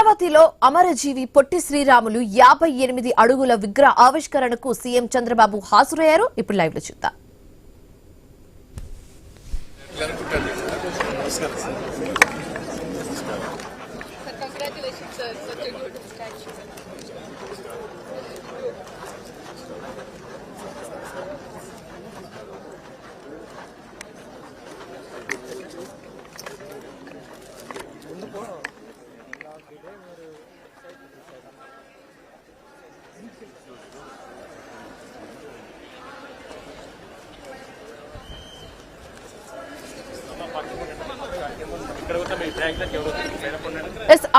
అమరావతిలో అమరజీవి పొట్టి శ్రీరాములు 58 అడుగుల విగ్రహ ఆవిష్కరణకు సీఎం చంద్రబాబు హాజరయ్యారు. ఇప్పుడు లైవ్ లో చూద్దాం.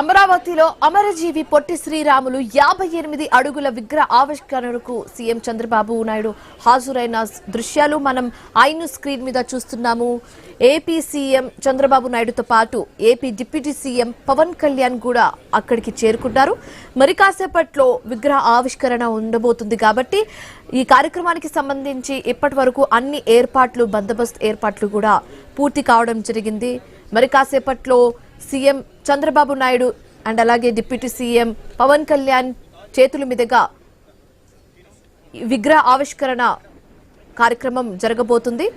అమరావతిలో అమరజీవి పొట్టి శ్రీరాములు 58 అడుగుల విగ్రహ ఆవిష్కరణకు సీఎం చంద్రబాబు నాయుడు హాజరైన దృశ్యాలు మనం ఐను స్క్రీన్ మీద చూస్తున్నాము. ఏపీ సీఎం చంద్రబాబు నాయుడుతో పాటు AP deputy CM Pawan Kalyan కూడా అక్కడికి చేరుకున్నారు. మరి కాసేపట్లో విగ్రహ ఆవిష్కరణ ఉండబోతుంది కాబట్టి ఈ కార్యక్రమానికి సంబంధించి ఇప్పటి వరకు అన్ని ఏర్పాట్లు బందోబస్తు ఏర్పాట్లు కూడా పూర్తి కావడం జరిగింది. మరి కాసేపట్లో సీఎం చంద్రబాబు నాయుడు అండ్ అలాగే డిప్యూటీ సీఎం పవన్ కళ్యాణ్ చేతుల మీదుగా విగ్రహ ఆవిష్కరణ కార్యక్రమం జరగబోతుంది.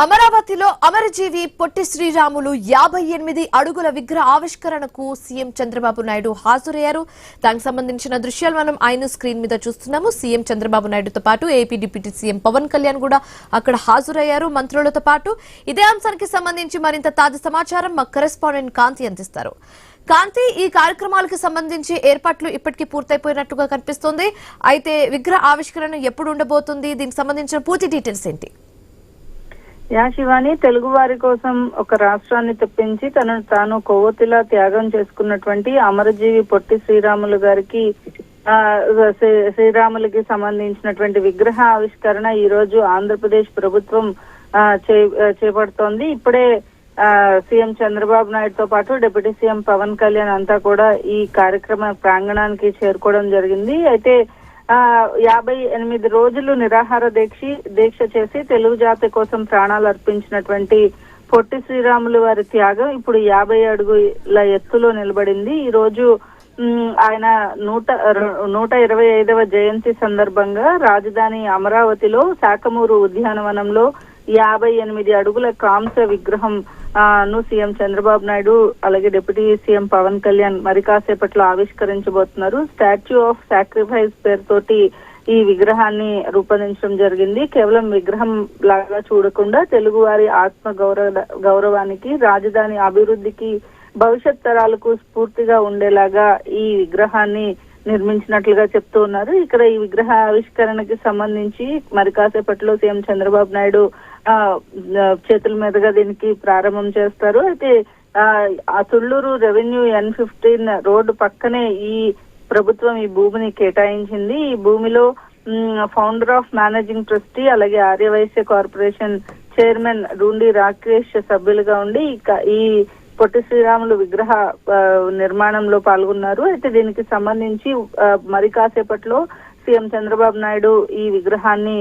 అమరావతిలో అమరజీవి పొట్టి శ్రీరాములు 58 అడుగుల విగ్రహ ఆవిష్కరణకు సీఎం చంద్రబాబు నాయుడు హాజరయ్యారు. దానికి సంబంధించిన దృశ్యాలు మనం ఐను స్క్రీన్ మీద చూస్తున్నాము. సీఎం చంద్రబాబు నాయుడుతో పాటు AP deputy CM Pawan Kalyan కూడా అక్కడ హాజరయ్యారు మంత్రులతో పాటు. ఇదే అంశానికి సంబంధించి మరింత తాజా సమాచారం మా కరెస్పాండెంట్ కాంతి అందిస్తారు. కాంతి, ఈ కార్యక్రమాలకు సంబంధించి ఏర్పాట్లు ఇప్పటికీ పూర్తయిపోయినట్టుగా కనిపిస్తోంది. అయితే విగ్రహ ఆవిష్కరణ ఎప్పుడు ఉండబోతుంది, దీనికి సంబంధించిన పూర్తి డీటెయిల్స్ ఏంటి? శివాని, తెలుగు వారి కోసం ఒక రాష్ట్రాన్ని తెప్పించి తనను తాను కొవ్వొత్తిలా త్యాగం చేసుకున్నటువంటి అమరజీవి పొట్టి శ్రీరాములు గారికి శ్రీరాములకి సంబంధించినటువంటి విగ్రహ ఆవిష్కరణ ఈ రోజు ఆంధ్రప్రదేశ్ ప్రభుత్వం చేపడుతోంది. ఇప్పుడే సీఎం చంద్రబాబు నాయుడుతో పాటు డిప్యూటీ సీఎం పవన్ కళ్యాణ్ అంతా కూడా ఈ కార్యక్రమ ప్రాంగణానికి చేరుకోవడం జరిగింది. అయితే 58 రోజులు నిరాహార దీక్ష చేసి తెలుగు జాతి కోసం ప్రాణాలు అర్పించినటువంటి పొట్టి శ్రీరాములు వారి త్యాగం ఇప్పుడు 50 అడుగుల ఎత్తులో నిలబడింది. ఈ రోజు ఆయన 125వ జయంతి సందర్భంగా రాజధాని అమరావతిలో శాఖమూరు ఉద్యానవనంలో 58 అడుగుల కాంస్య విగ్రహం ను సీఎం చంద్రబాబు నాయుడు అలాగే డిప్యూటీ సీఎం పవన్ కళ్యాణ్ మరి కాసేపట్లో ఆవిష్కరించబోతున్నారు. స్టాచ్యూ ఆఫ్ సాక్రిఫైస్ పేరుతోటి ఈ విగ్రహాన్ని రూపొందించడం జరిగింది. కేవలం విగ్రహం లాగా చూడకుండా తెలుగు వారి ఆత్మ గౌరవానికి, రాజధాని అభివృద్ధికి, భవిష్యత్ తరాలకు స్ఫూర్తిగా ఉండేలాగా ఈ విగ్రహాన్ని నిర్మించినట్లుగా చెప్తూ ఉన్నారు. ఇక్కడ ఈ విగ్రహ ఆవిష్కరణకి సంబంధించి మరి కాసేపట్లో సీఎం చంద్రబాబు నాయుడు చేతుల మీదుగా దీనికి ప్రారంభం చేస్తారు. అయితే ఆ తుళ్లూరు రెవెన్యూ N15 రోడ్డు పక్కనే ఈ ప్రభుత్వం ఈ భూమిని కేటాయించింది. ఈ భూమిలో ఫౌండర్ ఆఫ్ మేనేజింగ్ ట్రస్టీ అలాగే ఆర్యవైశ్య కార్పొరేషన్ చైర్మన్ రూండి రాకేష్ సభ్యులుగా ఉండి ఈ పొట్టి శ్రీరాములు విగ్రహ నిర్మాణంలో పాల్గొన్నారు. అయితే దీనికి సంబంధించి మరి కాసేపట్లో సీఎం చంద్రబాబు నాయుడు ఈ విగ్రహాన్ని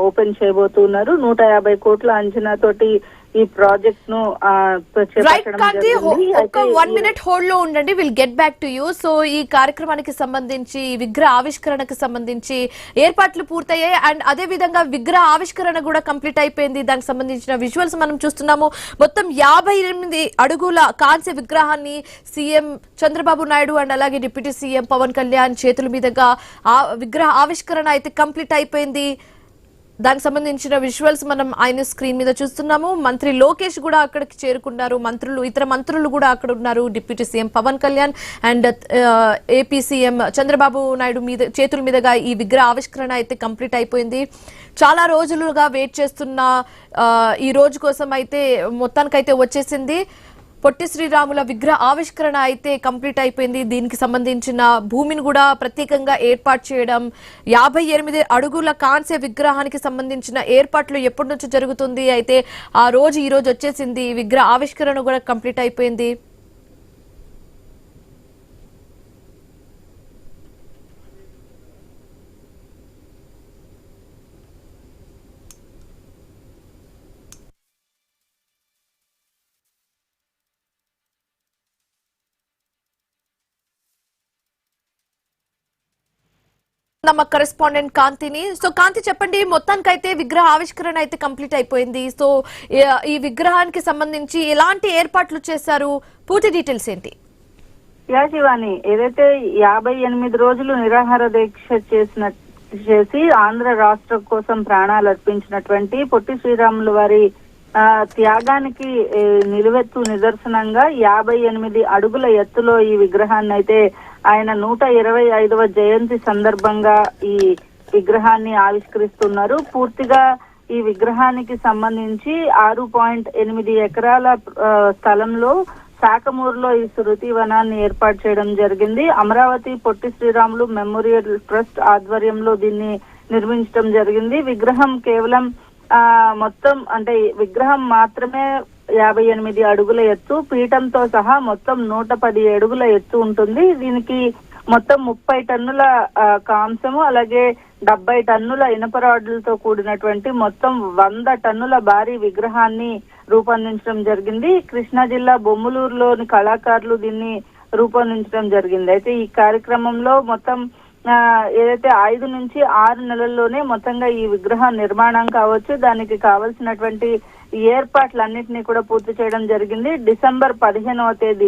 ఓపెన్ చేయబోతున్నారు. 150 కోట్ల అంచనాతోటి ఈ ప్రాజెక్ట్ ను హోల్డ్ లో ఉండండి. Will get back to you. So ఈ కార్యక్రమానికి సంబంధించి విగ్రహ ఆవిష్కరణకు సంబంధించి ఏర్పాట్లు పూర్తయ్యాయి అండ్ అదే విధంగా విగ్రహ ఆవిష్కరణ కూడా కంప్లీట్ అయిపోయింది. దానికి సంబంధించిన విజువల్స్ మనం చూస్తున్నాము. మొత్తం 58 అడుగుల కాంస్య విగ్రహాన్ని సీఎం చంద్రబాబు నాయుడు అండ్ అలాగే డిప్యూటీ సీఎం పవన్ కళ్యాణ్ చేతుల మీదుగా విగ్రహ ఆవిష్కరణ అయితే కంప్లీట్ అయిపోయింది. దానికి సంబంధించిన విజువల్స్ మనం ఆయన స్క్రీన్ మీద చూస్తున్నాము. మంత్రి లోకేష్ కూడా అక్కడికి చేరుకున్నారు. ఇతర మంత్రులు కూడా అక్కడ ఉన్నారు. Deputy CM Pawan Kalyan and AP CM Chandrababu Naidu చేతుల మీదుగా ఈ విగ్రహ ఆవిష్కరణ అయితే కంప్లీట్ అయిపోయింది. చాలా రోజులుగా వెయిట్ చేస్తున్న ఈ రోజు కోసం అయితే మొత్తానికైతే వచ్చేసింది. పొట్టి శ్రీరాముల విగ్రహ ఆవిష్కరణ అయితే కంప్లీట్ అయిపోయింది. దీనికి సంబంధించిన భూమిని కూడా ప్రత్యేకంగా ఏర్పాటు చేయడం, 58 అడుగుల కాంస్య విగ్రహానికి సంబంధించిన ఏర్పాట్లు ఎప్పటి నుంచి జరుగుతుంది, అయితే ఆ రోజు ఈ రోజు వచ్చేసింది, విగ్రహ ఆవిష్కరణ కూడా కంప్లీట్ అయిపోయింది. మా కరెస్పాండెంట్ కాంతిని. సో కాంతి, చెప్పండి, మొత్తానికైతే విగ్రహ ఆవిష్కరణ అయితే కంప్లీట్ అయిపోయింది. సో ఈ విగ్రహానికి సంబంధించి ఎలాంటి ఏర్పాట్లు చేశారు, పూర్తి డీటెయిల్స్ ఏంటి? యా శివాని, ఏదైతే 58 రోజులు నిరాహార దీక్ష చేసి ఆంధ్ర రాష్ట్రం కోసం ప్రాణాలు అర్పించినటువంటి పొట్టి శ్రీరాములు వారి త్యాగానికి నిలువెత్తు నిదర్శనంగా 58 అడుగుల ఎత్తులో ఈ విగ్రహాన్ని అయితే ఆయన 125వ జయంతి సందర్భంగా ఈ విగ్రహాన్ని ఆవిష్కరిస్తున్నారు. పూర్తిగా ఈ విగ్రహానికి సంబంధించి 6.8 ఎకరాల స్థలంలో శాఖమూరులో ఈ శృతి వనాన్ని ఏర్పాటు చేయడం జరిగింది. అమరావతి పొట్టి శ్రీరాములు మెమోరియల్ ట్రస్ట్ ఆధ్వర్యంలో దీన్ని నిర్మించడం జరిగింది. విగ్రహం కేవలం మొత్తం అంటే విగ్రహం మాత్రమే 58 అడుగుల ఎత్తు, పీఠంతో సహా మొత్తం 110 అడుగుల ఎత్తు ఉంటుంది. దీనికి మొత్తం 30 టన్నుల కాంసము, అలాగే 70 టన్నుల ఇనప రాడ్లతో కూడినటువంటి మొత్తం 100 టన్నుల భారీ విగ్రహాన్ని రూపొందించడం జరిగింది. కృష్ణా జిల్లా బొమ్మలూరులోని కళాకారులు దీన్ని రూపొందించడం జరిగింది. అయితే ఈ కార్యక్రమంలో మొత్తం ఏదైతే 5 నుంచి 6 నెలల్లోనే మొత్తంగా ఈ విగ్రహ నిర్మాణం కావచ్చు, దానికి కావలసినటువంటి ఏర్పాట్లన్నింటినీ కూడా పూర్తి చేయడం జరిగింది. డిసెంబర్ 15వ తేదీ,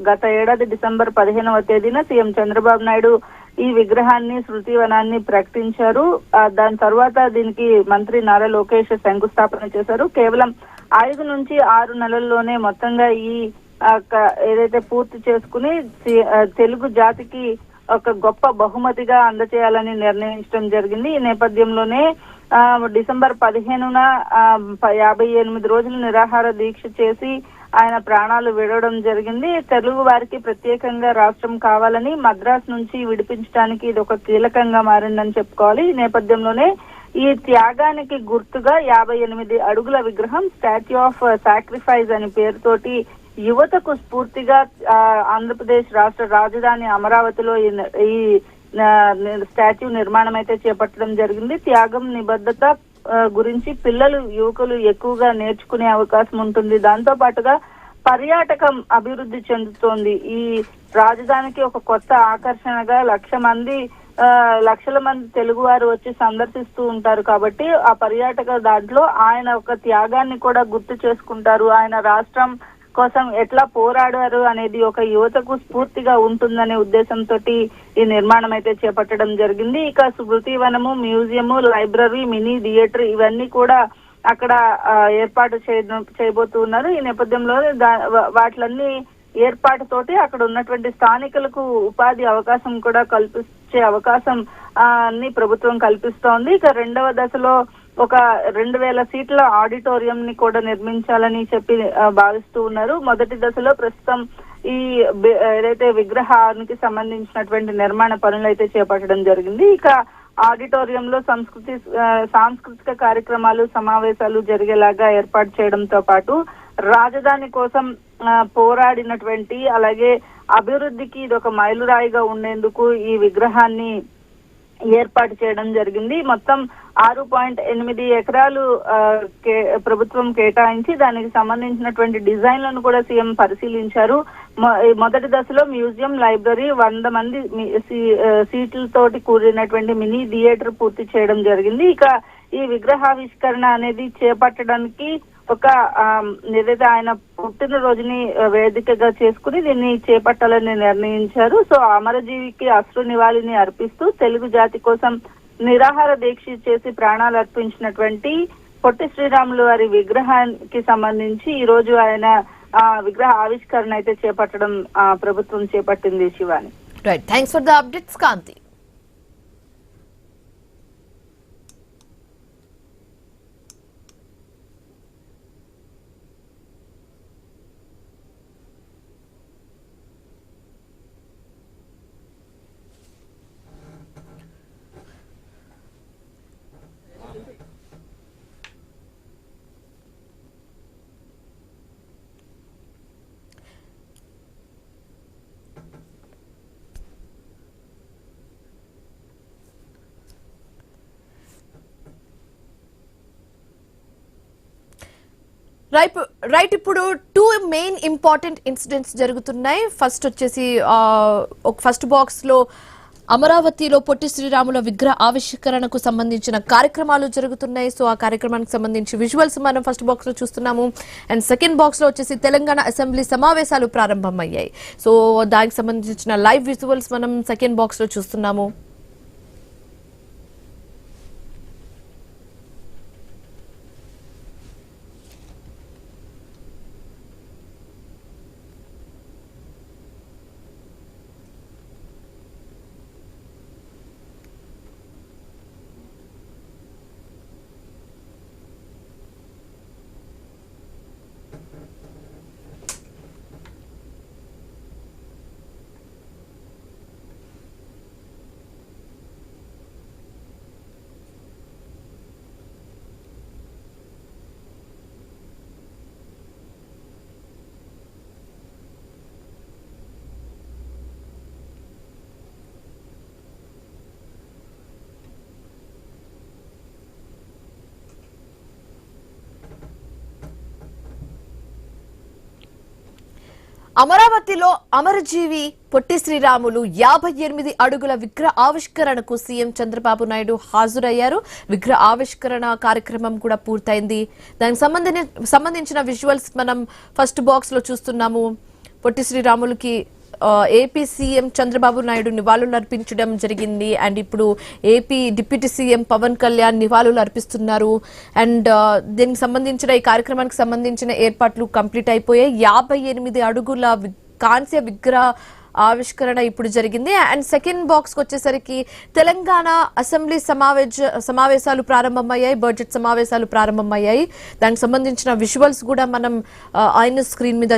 గత ఏడాది డిసెంబర్ 15వ తేదీన సీఎం చంద్రబాబు నాయుడు ఈ విగ్రహాన్ని శృతివనాన్ని ప్రకటించారు. దాని తర్వాత దీనికి మంత్రి నారా లోకేష్ శంకుస్థాపన చేశారు. కేవలం 5 నుంచి 6 నెలల్లోనే మొత్తంగా ఈ ఏదైతే పూర్తి చేసుకుని తెలుగు జాతికి ఒక గొప్ప బహుమతిగా అందచేయాలని నిర్ణయించడం జరిగింది. ఈ నేపథ్యంలోనే డిసెంబర్ 15న 58 రోజులు నిరాహార దీక్ష చేసి ఆయన ప్రాణాలు విడవడం జరిగింది. తెలుగు వారికి ప్రత్యేకంగా రాష్ట్రం కావాలని మద్రాసు నుంచి విడిపించడానికి ఇది ఒక కీలకంగా మారిందని చెప్పుకోవాలి. ఈ నేపథ్యంలోనే ఈ త్యాగానికి గుర్తుగా 58 అడుగుల విగ్రహం స్టాచ్యూ ఆఫ్ సాక్రిఫైస్ అనే పేరుతోటి యువతకు స్ఫూర్తిగా ఆంధ్రప్రదేశ్ రాష్ట్ర రాజధాని అమరావతిలో ఈ స్టాచ్యూ నిర్మాణం అయితే చేపట్టడం జరిగింది. త్యాగం, నిబద్ధత గురించి పిల్లలు, యువకులు ఎక్కువగా నేర్చుకునే అవకాశం ఉంటుంది. దాంతో పాటుగా పర్యాటకం అభివృద్ధి చెందుతోంది. ఈ రాజధానికి ఒక కొత్త ఆకర్షణగా లక్షల మంది తెలుగు వారు వచ్చి సందర్శిస్తూ ఉంటారు. కాబట్టి ఆ పర్యాటక దాంట్లో ఆయన ఒక త్యాగాన్ని కూడా గుర్తు చేసుకుంటారు. ఆయన రాష్ట్రం కోసం ఎట్లా పోరాడారు అనేది ఒక యువతకు స్ఫూర్తిగా ఉంటుందనే ఉద్దేశంతో ఈ నిర్మాణం అయితే చేపట్టడం జరిగింది. ఇక స్మృతి వనము, మ్యూజియము, లైబ్రరీ, మినీ థియేటర్ ఇవన్నీ కూడా అక్కడ ఏర్పాటు చేయబోతున్నారు. ఈ నేపథ్యంలో వాటిలన్నీ ఏర్పాటుతోటి అక్కడ ఉన్నటువంటి స్థానికులకు ఉపాధి అవకాశం కూడా కల్పించే అవకాశం అన్ని ప్రభుత్వం కల్పిస్తోంది. ఇక రెండవ దశలో ఒక 2000 సీట్ల ఆడిటోరియం ని కూడా నిర్మించాలని చెప్పి భావిస్తూ ఉన్నారు. మొదటి దశలో ప్రస్తుతం ఈ ఏదైతే విగ్రహానికి సంబంధించినటువంటి నిర్మాణ పనులు అయితే చేపట్టడం జరిగింది. ఇక ఆడిటోరియంలో సాంస్కృతిక కార్యక్రమాలు, సమావేశాలు జరిగేలాగా ఏర్పాటు చేయడంతో పాటు రాజధాని కోసం పోరాడినటువంటి, అలాగే అభివృద్ధికి ఇది ఒక మైలురాయిగా ఉండేందుకు ఈ విగ్రహాన్ని ఏర్పాటు చేయడం జరిగింది. మొత్తం 6.8 ఎకరాలు ప్రభుత్వం కేటాయించి దానికి సంబంధించినటువంటి డిజైన్లను కూడా సీఎం పరిశీలించారు. మొదటి దశలో మ్యూజియం, లైబ్రరీ, 100 మంది సీట్లతోటి కూడినటువంటి మినీ థియేటర్ పూర్తి చేయడం జరిగింది. ఇక ఈ విగ్రహావిష్కరణ అనేది చేపట్టడానికి ఒక ఏదైతే ఆయన పుట్టినరోజుని వేదికగా చేసుకుని దీన్ని చేపట్టాలని నిర్ణయించారు. సో అమరజీవికి అశ్రు నివాళిని అర్పిస్తూ తెలుగు జాతి కోసం నిరాహార దీక్ష చేసి ప్రాణాలు అర్పించినటువంటి పొట్టి శ్రీరాములు వారి విగ్రహానికి సంబంధించి ఈ రోజు ఆయన విగ్రహ ఆవిష్కరణ అయితే చేపట్టడం ప్రభుత్వం చేపట్టింది. Shivani, right, thanks for the updates Kanthi. Right ఇప్పుడు టూ మెయిన్ ఇంపార్టెంట్ ఇన్సిడెంట్స్ జరుగుతున్నాయి. ఫస్ట్ వచ్చేసి ఒక ఫస్ట్ బాక్స్ లో అమరావతిలో పొట్టి శ్రీరాముల విగ్రహ ఆవిష్కరణకు సంబంధించిన కార్యక్రమాలు జరుగుతున్నాయి. సో ఆ కార్యక్రమానికి సంబంధించి విజువల్స్ మనం ఫస్ట్ బాక్స్ లో చూస్తున్నాము. అండ్ సెకండ్ బాక్స్ లో వచ్చేసి తెలంగాణ అసెంబ్లీ సమావేశాలు ప్రారంభమయ్యాయి. సో దానికి సంబంధించిన లైవ్ విజువల్స్ మనం సెకండ్ బాక్స్ లో చూస్తున్నాము. అమరావతిలో అమరజీవి పొట్టి శ్రీరాములు 58 అడుగుల విగ్రహ ఆవిష్కరణకు సీఎం చంద్రబాబు నాయుడు హాజరయ్యారు. విగ్రహ ఆవిష్కరణ కార్యక్రమం కూడా పూర్తయింది. దానికి సంబంధించిన విజువల్స్ మనం ఫస్ట్ బాక్స్ లో చూస్తున్నాము. పొట్టి శ్రీరాములకి ఏపీ సీఎం చంద్రబాబు నాయుడు నివాళులు అర్పించడం జరిగింది. అండ్ ఇప్పుడు AP deputy CM Pawan Kalyan నివాళులు అర్పిస్తున్నారు. అండ్ దీనికి సంబంధించిన ఈ కార్యక్రమానికి సంబంధించిన ఏర్పాట్లు కంప్లీట్ అయిపోయాయి. 58 అడుగుల కాంస్య విగ్రహ ఆవిష్కరణ ఇప్పుడు జరిగింది. అండ్ సెకండ్ బాక్స్ కి వచ్చేసరికి తెలంగాణ అసెంబ్లీ సమావేశాలు ప్రారంభమయ్యాయి. బడ్జెట్ సమావేశాలు ప్రారంభమయ్యాయి. దానికి సంబంధించిన విజువల్స్ కూడా మనం ఆయన స్క్రీన్ మీద